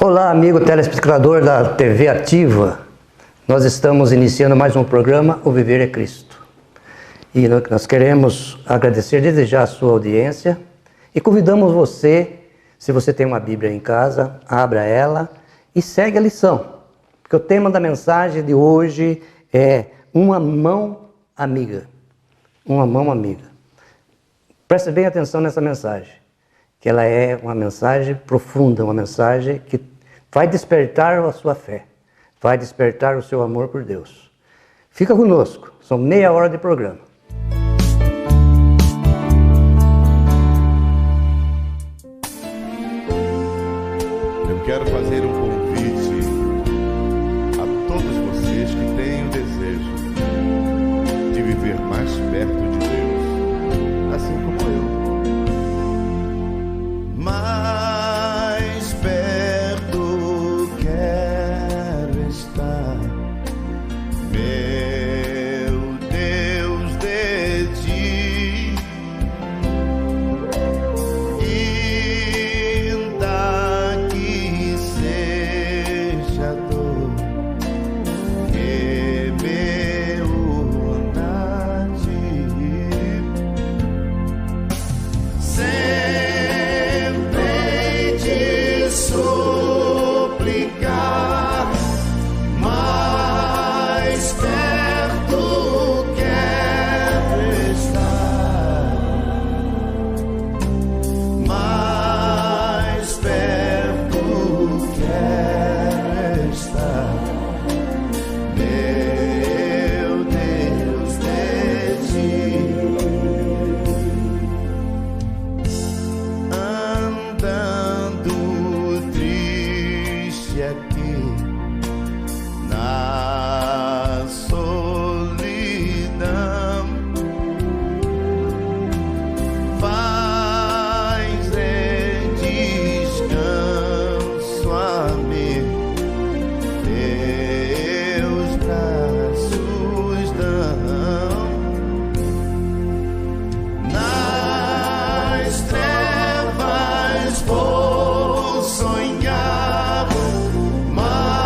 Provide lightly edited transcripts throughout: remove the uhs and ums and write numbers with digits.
Olá, amigo telespectador da TV Ativa. Nós estamos iniciando mais um programa, O Viver é Cristo. E nós queremos agradecer desde já a sua audiência e convidamos você, se você tem uma Bíblia em casa, abra ela e segue a lição. Porque o tema da mensagem de hoje é uma mão amiga. Uma mão amiga. Preste bem atenção nessa mensagem, que ela é uma mensagem profunda, uma mensagem que vai despertar a sua fé, vai despertar o seu amor por Deus. Fica conosco, são meia hora de programa. Eu quero fazer um convite a todos vocês que têm o desejo de viver mais perto de Deus, assim como eu. Mais perto quero estar, meu Deus, de ti. Ainda que seja dor que me una a ti, sempre te suplicar, mais perto quero estar, mais perto quero estar, meu Deus, de ti. Andando triste aqui na solidão, faz descanso a mim, teus braços dão. Nas trevas vou sonhar, mas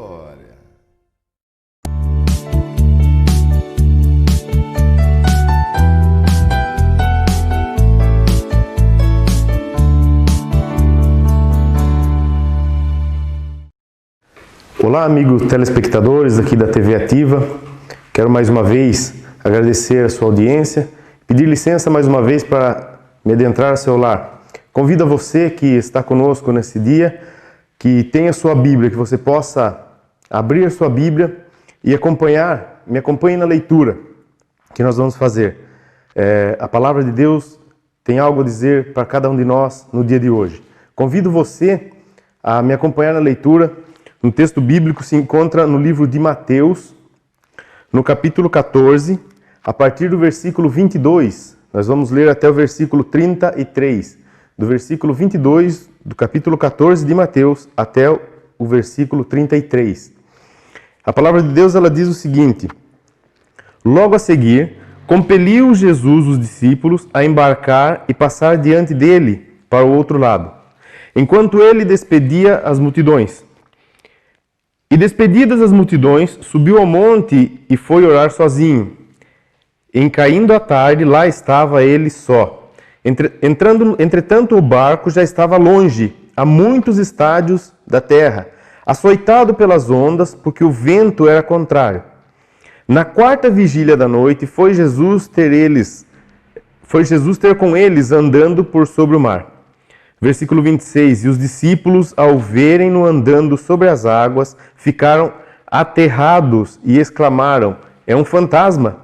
glória. Olá, amigos telespectadores aqui da TV Ativa. Quero mais uma vez agradecer a sua audiência, pedir licença mais uma vez para me adentrar ao seu lar. Convido a você que está conosco nesse dia, que tenha sua Bíblia, que você possa abrir a sua Bíblia e me acompanhe na leitura que nós vamos fazer. A palavra de Deus tem algo a dizer para cada um de nós no dia de hoje. Convido você a me acompanhar na leitura. No texto bíblico se encontra no livro de Mateus, no capítulo 14, a partir do versículo 22. Nós vamos ler até o versículo 33. Do versículo 22 do capítulo 14 de Mateus até o versículo 33. A palavra de Deus ela diz o seguinte: Logo a seguir, compeliu Jesus os discípulos a embarcar e passar diante dele para o outro lado, enquanto ele despedia as multidões. E despedidas as multidões, subiu ao monte e foi orar sozinho. Em caindo a tarde, lá estava ele só. Entretanto, o barco já estava longe, a muitos estádios da terra, açoitado pelas ondas, porque o vento era contrário. Na quarta vigília da noite, foi Jesus ter com eles andando por sobre o mar. Versículo 26, e os discípulos, ao verem-no andando sobre as águas, ficaram aterrados e exclamaram, é um fantasma.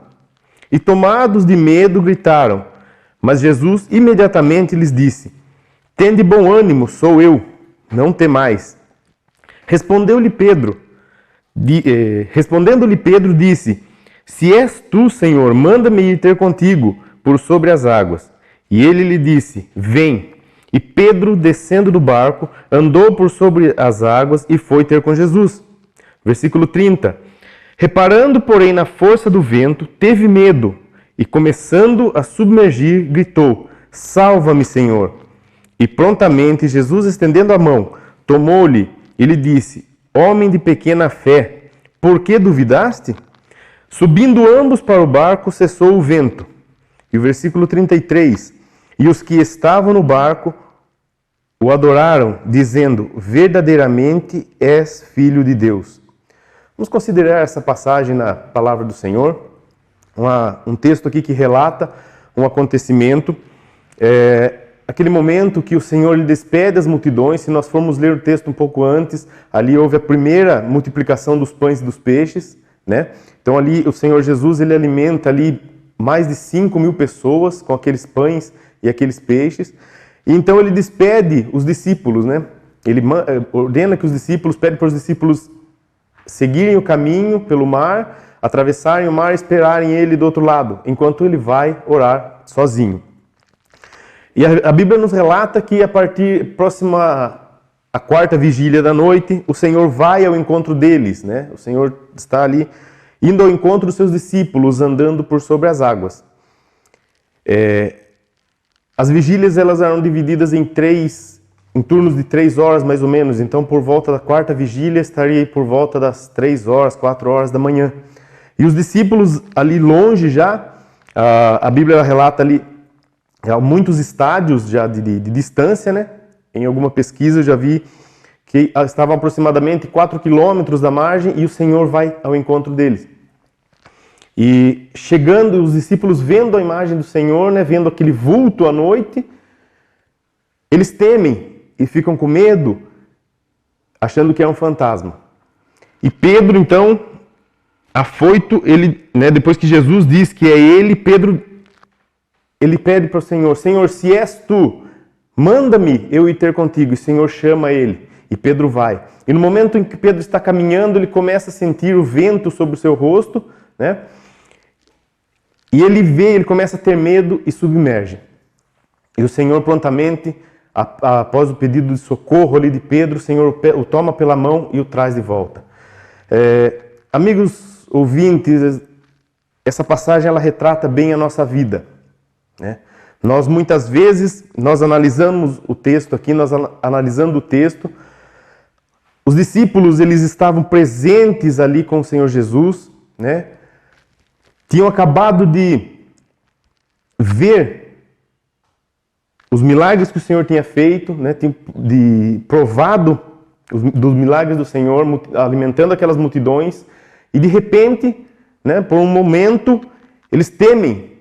E tomados de medo, gritaram. Mas Jesus imediatamente lhes disse, tende bom ânimo, sou eu, não temais. Respondendo-lhe Pedro, disse, se és tu, Senhor, manda-me ir ter contigo por sobre as águas. E ele lhe disse, vem. E Pedro, descendo do barco, andou por sobre as águas e foi ter com Jesus. Versículo 30. Reparando, porém, na força do vento, teve medo e, começando a submergir, gritou, salva-me, Senhor. E prontamente Jesus, estendendo a mão, tomou-lhe e lhe disse, homem de pequena fé, por que duvidaste? Subindo ambos para o barco, cessou o vento. E o versículo 33. E os que estavam no barco o adoraram, dizendo, verdadeiramente és filho de Deus. Vamos considerar essa passagem na palavra do Senhor. Um texto aqui que relata um acontecimento. Aquele momento que o Senhor lhe despede as multidões. Se nós formos ler o texto um pouco antes, ali houve a primeira multiplicação dos pães e dos peixes, né? Então ali o Senhor Jesus ele alimenta ali mais de 5.000 pessoas com aqueles pães e aqueles peixes. E então ele despede os discípulos, né? Ele ordena que os discípulos, pede para os discípulos seguirem o caminho pelo mar, atravessarem o mar e esperarem ele do outro lado, enquanto ele vai orar sozinho. E a Bíblia nos relata que próxima à quarta vigília da noite, o Senhor vai ao encontro deles, né? O Senhor está ali indo ao encontro dos seus discípulos, andando por sobre as águas. As vigílias elas eram divididas em turnos de 3 horas mais ou menos. Então, por volta da quarta vigília, estaria por volta das 3 horas, 4 horas da manhã. E os discípulos ali longe já, a Bíblia relata ali muitos estádios já de distância, né? Em alguma pesquisa eu já vi que estavam aproximadamente 4 quilômetros da margem e o Senhor vai ao encontro deles. E chegando, os discípulos vendo a imagem do Senhor, né, vendo aquele vulto à noite, eles temem e ficam com medo, achando que é um fantasma. E Pedro, então, afoito, depois que Jesus diz que é ele, Pedro, ele pede para o Senhor, Senhor, se és tu, manda-me eu ir ter contigo. E o Senhor chama ele, e Pedro vai. E no momento em que Pedro está caminhando, ele começa a sentir o vento sobre o seu rosto, né? E ele começa a ter medo e submerge. E o Senhor prontamente, após o pedido de socorro ali de Pedro, o Senhor o toma pela mão e o traz de volta. Amigos ouvintes, essa passagem ela retrata bem a nossa vida, né? Nós muitas vezes, nós analisamos o texto aqui, analisando o texto, Os discípulos, eles estavam presentes ali com o Senhor Jesus, né? Tinham acabado de ver os milagres que o Senhor tinha feito, né? Tinham provado dos milagres do Senhor, alimentando aquelas multidões, e de repente, né, por um momento, eles temem,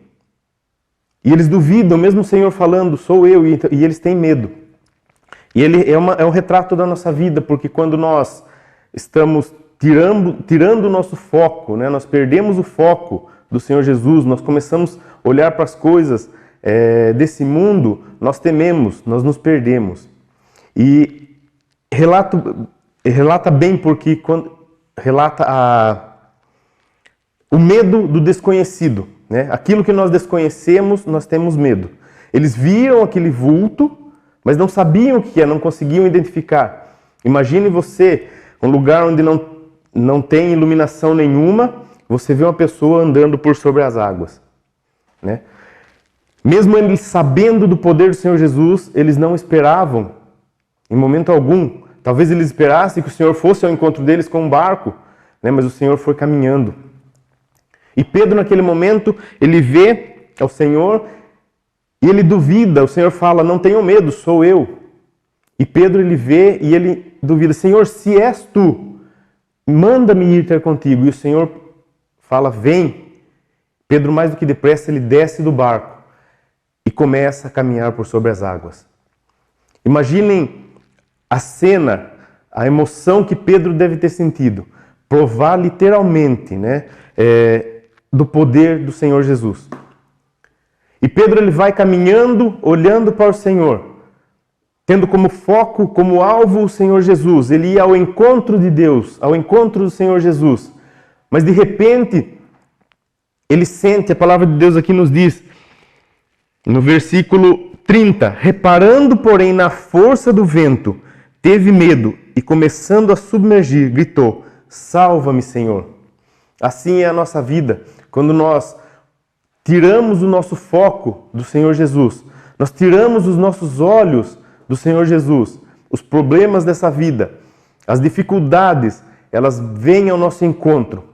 e eles duvidam, mesmo o Senhor falando, sou eu, e eles têm medo. E ele é um retrato da nossa vida, porque quando nós estamos tirando o nosso foco, né, nós perdemos o foco do Senhor Jesus, nós começamos a olhar para as coisas desse mundo, nós tememos, nós nos perdemos. E relata bem, porque relata o medo do desconhecido, né? Aquilo que nós desconhecemos, nós temos medo. Eles viram aquele vulto, mas não sabiam o que é, não conseguiam identificar. Imagine você, um lugar onde não tem iluminação nenhuma, você vê uma pessoa andando por sobre as águas, né? Mesmo eles sabendo do poder do Senhor Jesus, eles não esperavam, em momento algum. Talvez eles esperassem que o Senhor fosse ao encontro deles com um barco, né? Mas o Senhor foi caminhando. E Pedro, naquele momento, ele vê o Senhor e ele duvida. O Senhor fala, não tenham medo, sou eu. E Pedro, ele vê e ele duvida, Senhor, se és tu, manda-me ir ter contigo. E o Senhor fala, vem. Pedro, mais do que depressa, ele desce do barco e começa a caminhar por sobre as águas. Imaginem a cena, a emoção que Pedro deve ter sentido. Provar literalmente, né, do poder do Senhor Jesus. E Pedro, ele vai caminhando, olhando para o Senhor, tendo como foco, como alvo o Senhor Jesus. Ele ia ao encontro de Deus, ao encontro do Senhor Jesus. Mas de repente, ele sente, a palavra de Deus aqui nos diz, no versículo 30, reparando, porém, na força do vento, teve medo e, começando a submergir, gritou, salva-me, Senhor. Assim é a nossa vida. Quando nós tiramos o nosso foco do Senhor Jesus, nós tiramos os nossos olhos do Senhor Jesus, os problemas dessa vida, as dificuldades, elas vêm ao nosso encontro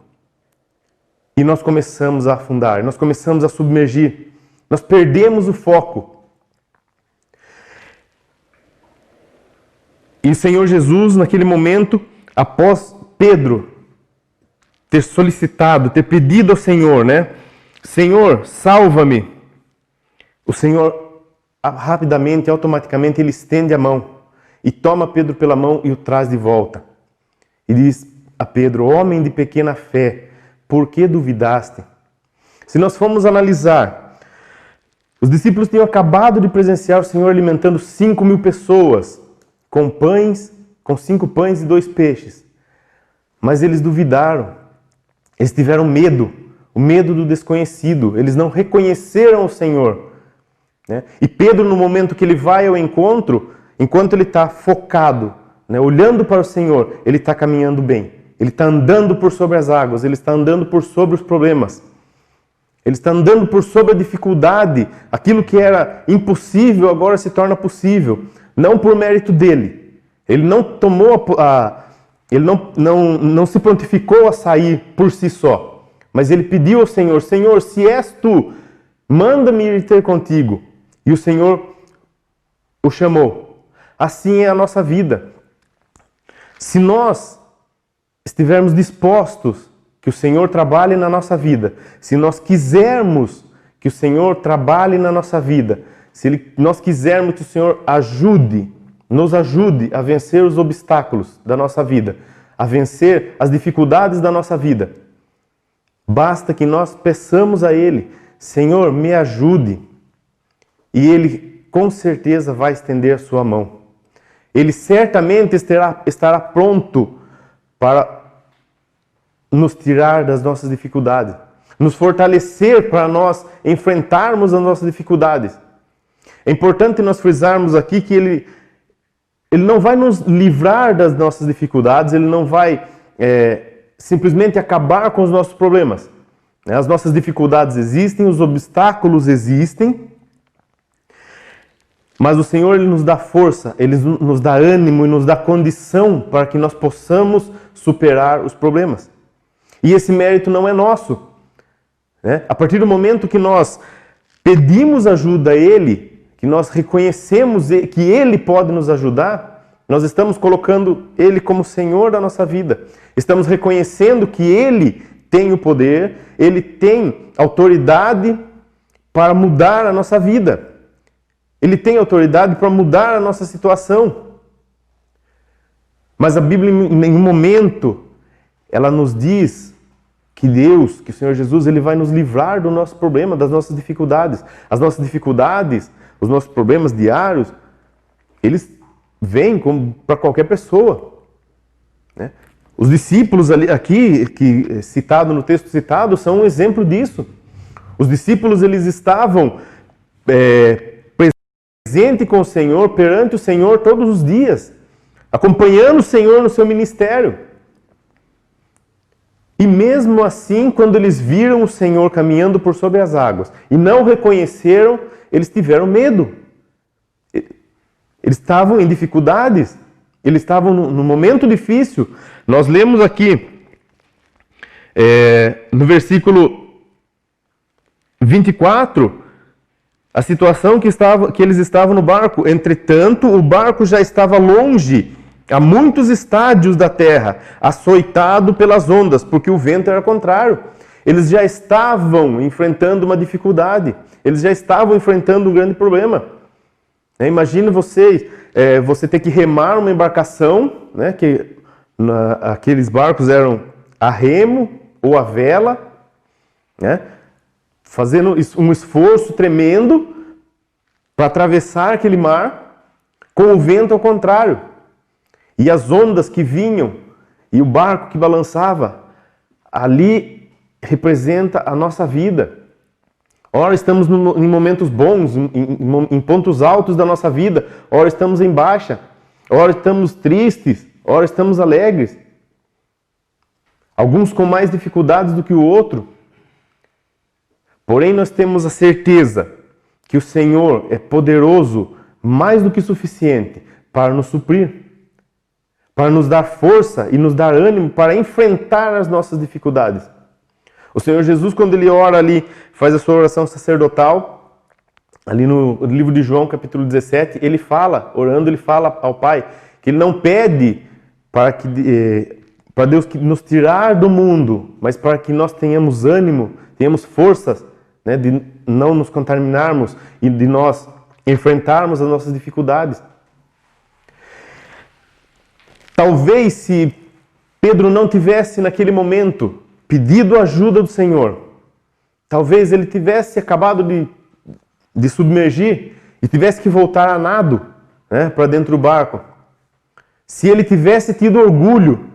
e nós começamos a afundar, nós começamos a submergir, nós perdemos o foco. E o Senhor Jesus, naquele momento, após Pedro ter solicitado, ter pedido ao Senhor, né? Senhor, salva-me. O Senhor, rapidamente, automaticamente, ele estende a mão e toma Pedro pela mão e o traz de volta. E diz a Pedro, homem de pequena fé, por que duvidaste? Se nós formos analisar, os discípulos tinham acabado de presenciar o Senhor alimentando 5.000 pessoas com 5 pães e 2 peixes. Mas eles duvidaram. Eles tiveram medo, o medo do desconhecido. Eles não reconheceram o Senhor, né? E Pedro, no momento que ele vai ao encontro, enquanto ele está focado, né, olhando para o Senhor, ele está caminhando bem. Ele está andando por sobre as águas, ele está andando por sobre os problemas. Ele está andando por sobre a dificuldade. Aquilo que era impossível agora se torna possível. Não por mérito dele. Ele não tomou ele não se prontificou a sair por si só. Mas ele pediu ao Senhor, Senhor, se és tu, manda-me ir ter contigo. E o Senhor o chamou. Assim é a nossa vida. Se nós estivermos dispostos que o Senhor trabalhe na nossa vida, se nós quisermos que o Senhor trabalhe na nossa vida, se nós quisermos que o Senhor nos ajude a vencer os obstáculos da nossa vida, a vencer as dificuldades da nossa vida, basta que nós peçamos a Ele, Senhor, me ajude, e Ele com certeza vai estender a sua mão. Ele certamente estará pronto para nos tirar das nossas dificuldades, nos fortalecer para nós enfrentarmos as nossas dificuldades. É importante nós frisarmos aqui que Ele não vai nos livrar das nossas dificuldades, Ele não vai simplesmente acabar com os nossos problemas. As nossas dificuldades existem, os obstáculos existem, Mas o Senhor, Ele nos dá força, Ele nos dá ânimo e nos dá condição para que nós possamos superar os problemas. E esse mérito não é nosso, né? A partir do momento que nós pedimos ajuda a Ele, que nós reconhecemos que Ele pode nos ajudar, nós estamos colocando Ele como Senhor da nossa vida. Estamos reconhecendo que Ele tem o poder, Ele tem autoridade para mudar a nossa vida. Ele tem autoridade para mudar a nossa situação. Mas a Bíblia, em um momento, ela nos diz que Deus, que o Senhor Jesus, Ele vai nos livrar do nosso problema, das nossas dificuldades. As nossas dificuldades, os nossos problemas diários, eles vêm para qualquer pessoa, né? Os discípulos aqui, citado no texto citado, são um exemplo disso. Os discípulos, eles estavam presentes com o Senhor, perante o Senhor todos os dias, acompanhando o Senhor no seu ministério. E mesmo assim, quando eles viram o Senhor caminhando por sobre as águas e não o reconheceram, eles tiveram medo. Eles estavam em dificuldades, eles estavam num momento difícil. Nós lemos aqui, no versículo 24, a situação que eles estavam no barco. Entretanto, o barco já estava longe, a muitos estádios da terra, açoitado pelas ondas, porque o vento era contrário. Eles já estavam enfrentando uma dificuldade, eles já estavam enfrentando um grande problema. Imagina você ter que remar uma embarcação, né, que aqueles barcos eram a remo ou a vela, né, fazendo um esforço tremendo para atravessar aquele mar com o vento ao contrário. E as ondas que vinham e o barco que balançava, ali representa a nossa vida. Ora estamos em momentos bons, em pontos altos da nossa vida, ora estamos em baixa, ora estamos tristes, ora estamos alegres. Alguns com mais dificuldades do que o outro. Porém, nós temos a certeza que o Senhor é poderoso, mais do que suficiente, para nos suprir, para nos dar força e nos dar ânimo para enfrentar as nossas dificuldades. O Senhor Jesus, quando Ele ora ali, faz a sua oração sacerdotal, ali no livro de João, capítulo 17, Ele fala, orando, Ele fala ao Pai, que Ele não pede para Deus nos tirar do mundo, mas para que nós tenhamos ânimo, tenhamos forças, né, de não nos contaminarmos e de nós enfrentarmos as nossas dificuldades. Talvez se Pedro não tivesse naquele momento pedido ajuda do Senhor, talvez ele tivesse acabado de submergir e tivesse que voltar a nado, né, para dentro do barco. Se ele tivesse tido orgulho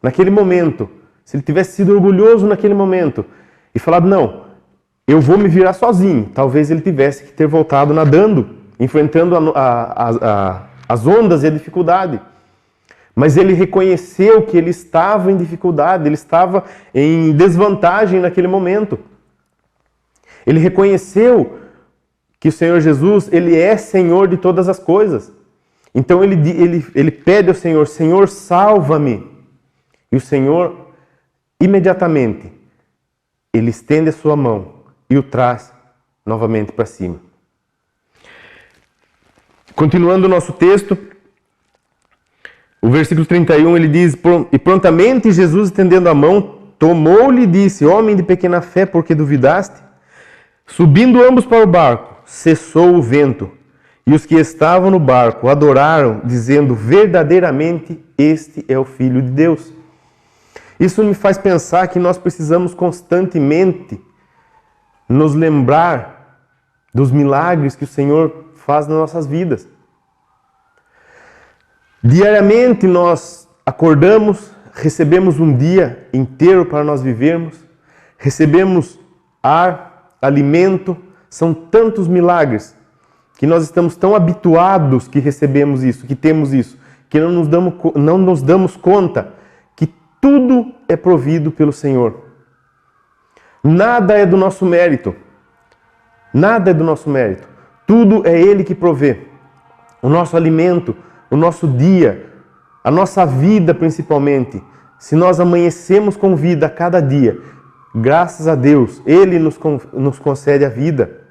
naquele momento, se ele tivesse sido orgulhoso naquele momento e falado, não, eu vou me virar sozinho, talvez ele tivesse que ter voltado nadando, enfrentando as ondas e a dificuldade. Mas ele reconheceu que ele estava em dificuldade, ele estava em desvantagem naquele momento. Ele reconheceu que o Senhor Jesus, Ele é Senhor de todas as coisas. Então ele pede ao Senhor, Senhor, salva-me. E o Senhor, imediatamente, Ele estende a sua mão e o traz novamente para cima. Continuando o nosso texto, o versículo 31, ele diz, e prontamente Jesus, estendendo a mão, tomou-lhe e disse, homem de pequena fé, por que duvidaste? Subindo ambos para o barco, cessou o vento, e os que estavam no barco adoraram, dizendo, verdadeiramente, este é o Filho de Deus. Isso me faz pensar que nós precisamos constantemente nos lembrar dos milagres que o Senhor faz nas nossas vidas. Diariamente nós acordamos, recebemos um dia inteiro para nós vivermos, recebemos ar, alimento, são tantos milagres que nós estamos tão habituados que recebemos isso, que temos isso, que não nos damos conta que tudo é provido pelo Senhor. Nada é do nosso mérito. Nada é do nosso mérito. Tudo é Ele que provê. o nosso alimento, o nosso dia, a nossa vida principalmente, se nós amanhecemos com vida a cada dia, graças a Deus, Ele nos concede a vida.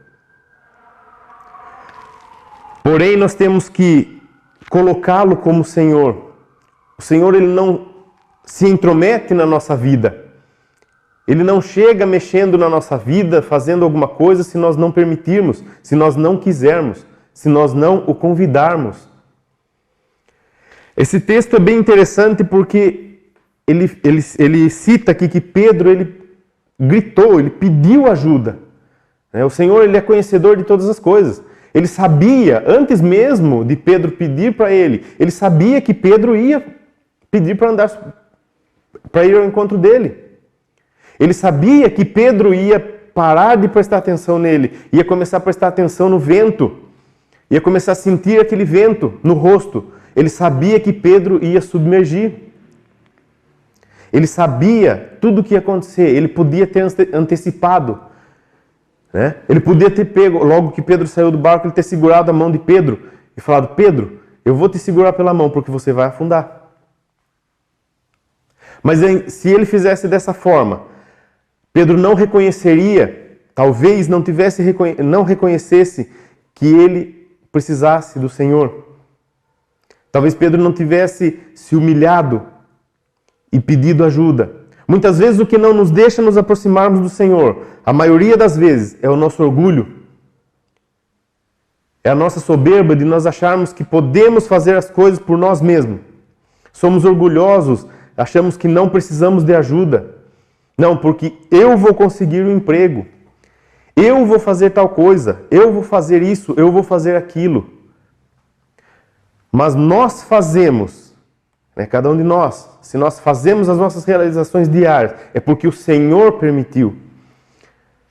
Porém, nós temos que colocá-lo como Senhor. O Senhor, Ele não se intromete na nossa vida. Ele não chega mexendo na nossa vida, fazendo alguma coisa se nós não permitirmos, se nós não quisermos, se nós não o convidarmos. Esse texto é bem interessante porque ele cita aqui que Pedro, ele gritou, ele pediu ajuda. O Senhor, Ele é conhecedor de todas as coisas. Ele sabia, antes mesmo de Pedro pedir para ele sabia que Pedro ia pedir para ir ao encontro dele. Ele sabia que Pedro ia parar de prestar atenção nele, ia começar a prestar atenção no vento, ia começar a sentir aquele vento no rosto. Ele sabia que Pedro ia submergir. Ele sabia tudo o que ia acontecer, ele podia ter antecipado. Ele podia ter pego, logo que Pedro saiu do barco, ele ter segurado a mão de Pedro e falado: Pedro, eu vou te segurar pela mão porque você vai afundar. Mas se ele fizesse dessa forma, Pedro não reconheceria, talvez não reconhecesse que ele precisasse do Senhor. Talvez Pedro não tivesse se humilhado e pedido ajuda. Muitas vezes o que não nos deixa nos aproximarmos do Senhor, a maioria das vezes, é o nosso orgulho. É a nossa soberba de nós acharmos que podemos fazer as coisas por nós mesmos. Somos orgulhosos, achamos que não precisamos de ajuda. Não, porque eu vou conseguir um emprego. Eu vou fazer tal coisa. Eu vou fazer isso. Eu vou fazer aquilo. Mas nós fazemos, cada um de nós, se nós fazemos as nossas realizações diárias, é porque o Senhor permitiu.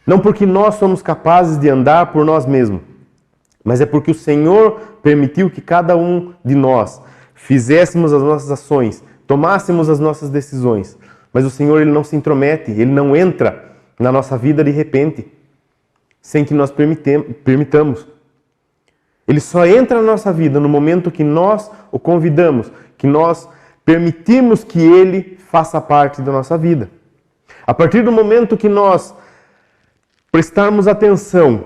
Não porque nós somos capazes de andar por nós mesmos, mas é porque o Senhor permitiu que cada um de nós fizéssemos as nossas ações, tomássemos as nossas decisões. Mas o Senhor, Ele não se intromete, Ele não entra na nossa vida de repente, sem que nós permitamos. Ele só entra na nossa vida no momento que nós o convidamos, que nós permitimos que Ele faça parte da nossa vida. A partir do momento que nós prestarmos atenção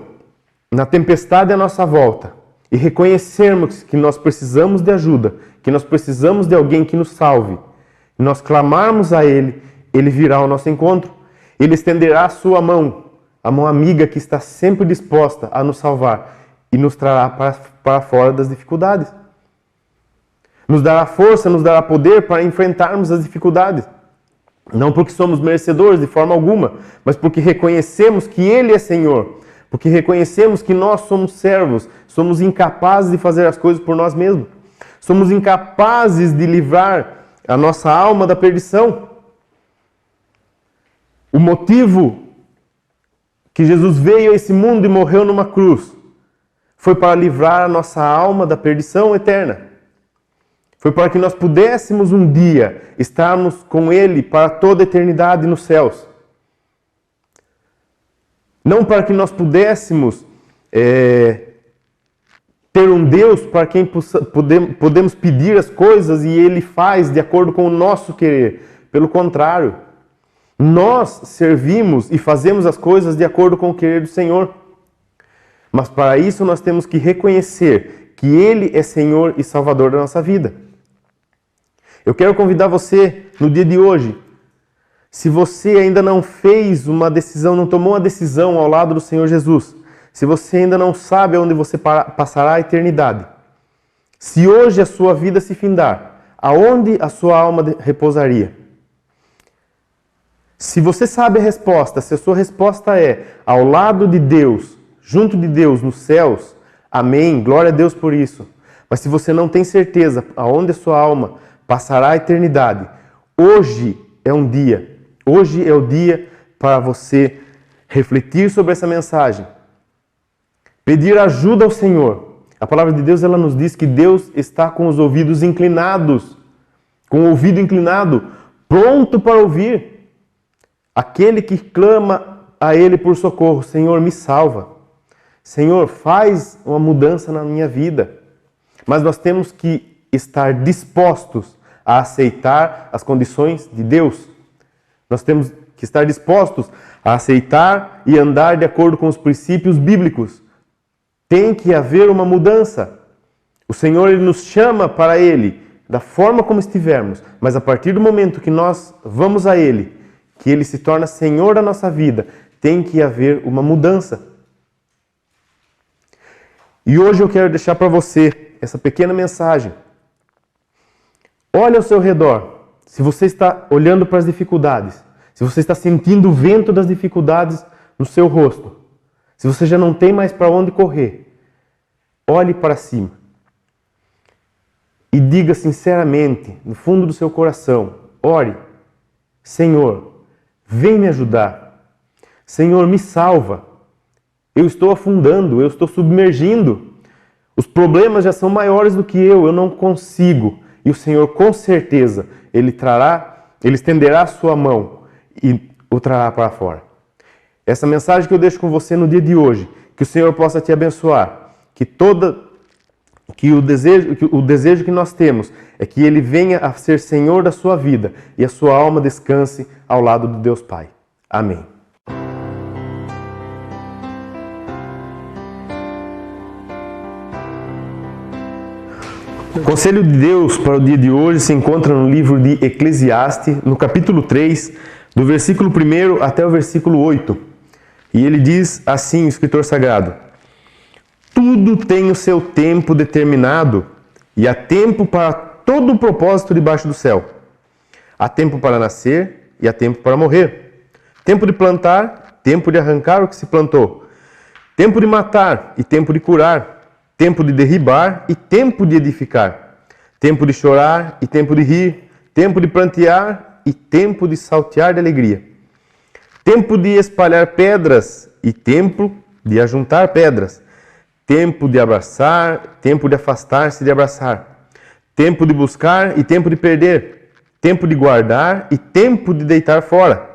na tempestade à nossa volta e reconhecermos que nós precisamos de ajuda, que nós precisamos de alguém que nos salve, e nós clamarmos a Ele, Ele virá ao nosso encontro, Ele estenderá a sua mão, a mão amiga que está sempre disposta a nos salvar e nos trará para fora das dificuldades. Nos dará força, nos dará poder para enfrentarmos as dificuldades. Não porque somos merecedores de forma alguma, mas porque reconhecemos que Ele é Senhor. Porque reconhecemos que nós somos servos, somos incapazes de fazer as coisas por nós mesmos. Somos incapazes de livrar a nossa alma da perdição. O motivo que Jesus veio a esse mundo e morreu numa cruz foi para livrar a nossa alma da perdição eterna. Foi para que nós pudéssemos um dia estarmos com Ele para toda a eternidade nos céus. Não para que nós pudéssemos ter um Deus para quem podemos pedir as coisas e Ele faz de acordo com o nosso querer. Pelo contrário, nós servimos e fazemos as coisas de acordo com o querer do Senhor. Mas para isso nós temos que reconhecer que Ele é Senhor e Salvador da nossa vida. Eu quero convidar você no dia de hoje, se você ainda não fez uma decisão, não tomou uma decisão ao lado do Senhor Jesus, se você ainda não sabe onde você passará a eternidade, se hoje a sua vida se findar, aonde a sua alma repousaria? Se você sabe a resposta, se a sua resposta é ao lado de Deus, junto de Deus nos céus, amém, glória a Deus por isso. Mas se você não tem certeza aonde a sua alma passará a eternidade, hoje é o dia para você refletir sobre essa mensagem, pedir ajuda ao Senhor. A palavra de Deus, ela nos diz que Deus está com os ouvidos inclinados, com o ouvido inclinado, pronto para ouvir. Aquele que clama a Ele por socorro, Senhor, me salva. Senhor, faz uma mudança na minha vida. mas nós temos que estar dispostos a aceitar as condições de Deus. Nós temos que estar dispostos a aceitar e andar de acordo com os princípios bíblicos. Tem que haver uma mudança. O Senhor, Ele nos chama para Ele, da forma como estivermos, mas a partir do momento que nós vamos a Ele, que Ele se torna Senhor da nossa vida, tem que haver uma mudança. E hoje eu quero deixar para você essa pequena mensagem. Olhe ao seu redor. Se você está olhando para as dificuldades, se você está sentindo o vento das dificuldades no seu rosto, se você já não tem mais para onde correr, olhe para cima e diga sinceramente, no fundo do seu coração, ore: Senhor, vem me ajudar. Senhor, me salva. Eu estou afundando, eu estou submergindo. Os problemas já são maiores do que eu não consigo. E o Senhor, com certeza, Ele estenderá a sua mão e o trará para fora. Essa mensagem que eu deixo com você no dia de hoje, que o Senhor possa te abençoar, que o desejo que nós temos é que Ele venha a ser Senhor da sua vida e a sua alma descanse ao lado de Deus Pai. Amém. O conselho de Deus para o dia de hoje se encontra no livro de Eclesiastes, no capítulo 3, do versículo 1 até o versículo 8. E ele diz assim, o escritor sagrado: tudo tem o seu tempo determinado, e há tempo para todo o propósito debaixo do céu. Há tempo para nascer e há tempo para morrer. Tempo de plantar, tempo de arrancar o que se plantou. Tempo de matar e tempo de curar. Tempo de derribar e tempo de edificar. Tempo de chorar e tempo de rir. Tempo de plantear e tempo de saltear de alegria. Tempo de espalhar pedras e tempo de ajuntar pedras. Tempo de abraçar, tempo de afastar-se de abraçar. Tempo de buscar e tempo de perder. Tempo de guardar e tempo de deitar fora.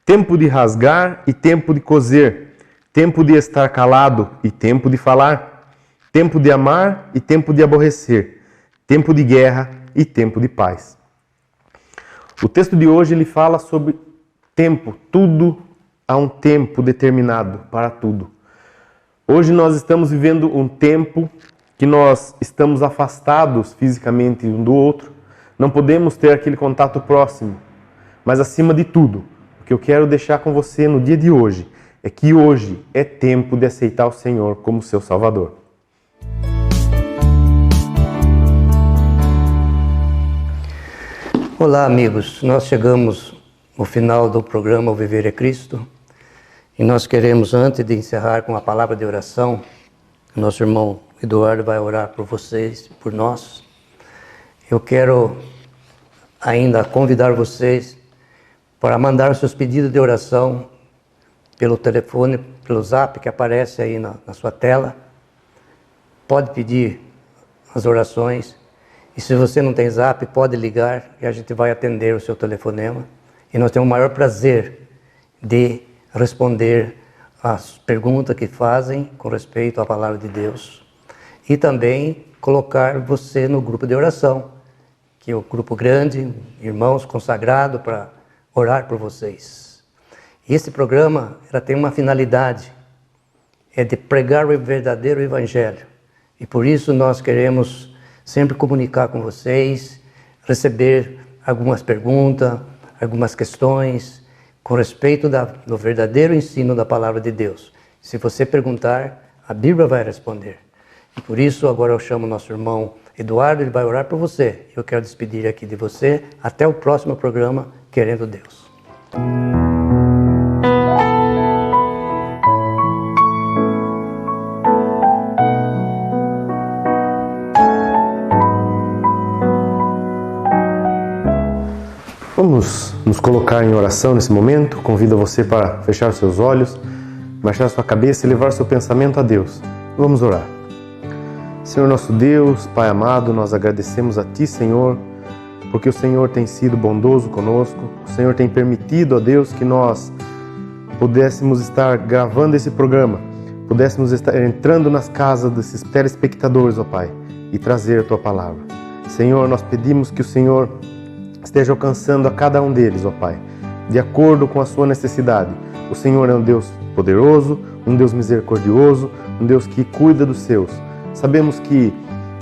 Tempo de rasgar e tempo de coser. Tempo de estar calado e tempo de falar. Tempo de amar e tempo de aborrecer. Tempo de guerra e tempo de paz. O texto de hoje ele fala sobre tempo. Tudo há um tempo determinado para tudo. Hoje nós estamos vivendo um tempo que nós estamos afastados fisicamente um do outro. Não podemos ter aquele contato próximo. Mas acima de tudo, o que eu quero deixar com você no dia de hoje é que hoje é tempo de aceitar o Senhor como seu Salvador. Olá, amigos. Nós chegamos ao final do programa O Viver é Cristo e nós queremos, antes de encerrar com a palavra de oração, nosso irmão Eduardo vai orar por vocês, por nós. Eu quero ainda convidar vocês para mandar os seus pedidos de oração pelo telefone, pelo zap que aparece aí na sua tela. Pode pedir as orações. E se você não tem zap, pode ligar e a gente vai atender o seu telefonema. E nós temos o maior prazer de responder as perguntas que fazem com respeito à palavra de Deus. E também colocar você no grupo de oração, que é o grupo grande, irmãos consagrados para orar por vocês. E esse programa tem uma finalidade, é de pregar o verdadeiro evangelho. E por isso nós queremos sempre comunicar com vocês, receber algumas perguntas, algumas questões com respeito do verdadeiro ensino da palavra de Deus. Se você perguntar, a Bíblia vai responder. E por isso agora eu chamo nosso irmão Eduardo, ele vai orar por você. Eu quero despedir aqui de você. Até o próximo programa, querendo Deus. Vamos nos colocar em oração nesse momento. Convido você para fechar seus olhos, baixar sua cabeça e levar seu pensamento a Deus. Vamos orar. Senhor nosso Deus, Pai amado, nós agradecemos a Ti, Senhor, porque o Senhor tem sido bondoso conosco. O Senhor tem permitido, ó Deus, que nós pudéssemos estar gravando esse programa, pudéssemos estar entrando nas casas desses telespectadores, ó Pai, e trazer a Tua palavra. Senhor, nós pedimos que o Senhor esteja alcançando a cada um deles, ó Pai, de acordo com a sua necessidade. O Senhor é um Deus poderoso, um Deus misericordioso, um Deus que cuida dos seus. Sabemos que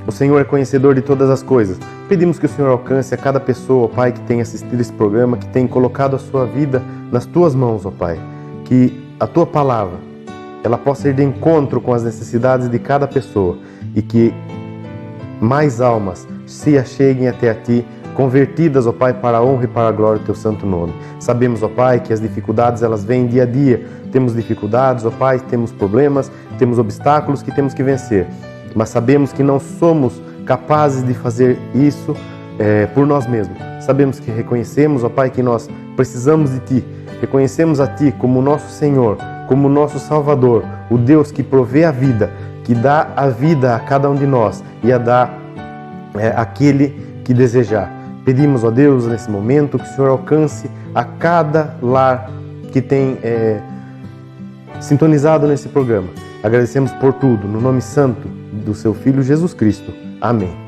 o Senhor é conhecedor de todas as coisas. Pedimos que o Senhor alcance a cada pessoa, ó Pai, que tem assistido esse programa, que tem colocado a sua vida nas Tuas mãos, ó Pai. Que a Tua palavra, ela possa ir de encontro com as necessidades de cada pessoa e que mais almas se acheguem até a Ti, convertidas, ó Pai, para a honra e para a glória do Teu santo nome. Sabemos, ó Pai, que as dificuldades, elas vêm dia a dia. Temos dificuldades, ó Pai, temos problemas, temos obstáculos que temos que vencer. Mas sabemos que não somos capazes de fazer isso por nós mesmos. Sabemos que reconhecemos, ó Pai, que nós precisamos de Ti. Reconhecemos a Ti como nosso Senhor, como nosso Salvador, o Deus que provê a vida, que dá a vida a cada um de nós e a dá àquele que desejar. Pedimos, ó Deus, nesse momento, que o Senhor alcance a cada lar que tem sintonizado nesse programa. Agradecemos por tudo, no nome santo do Seu Filho Jesus Cristo. Amém.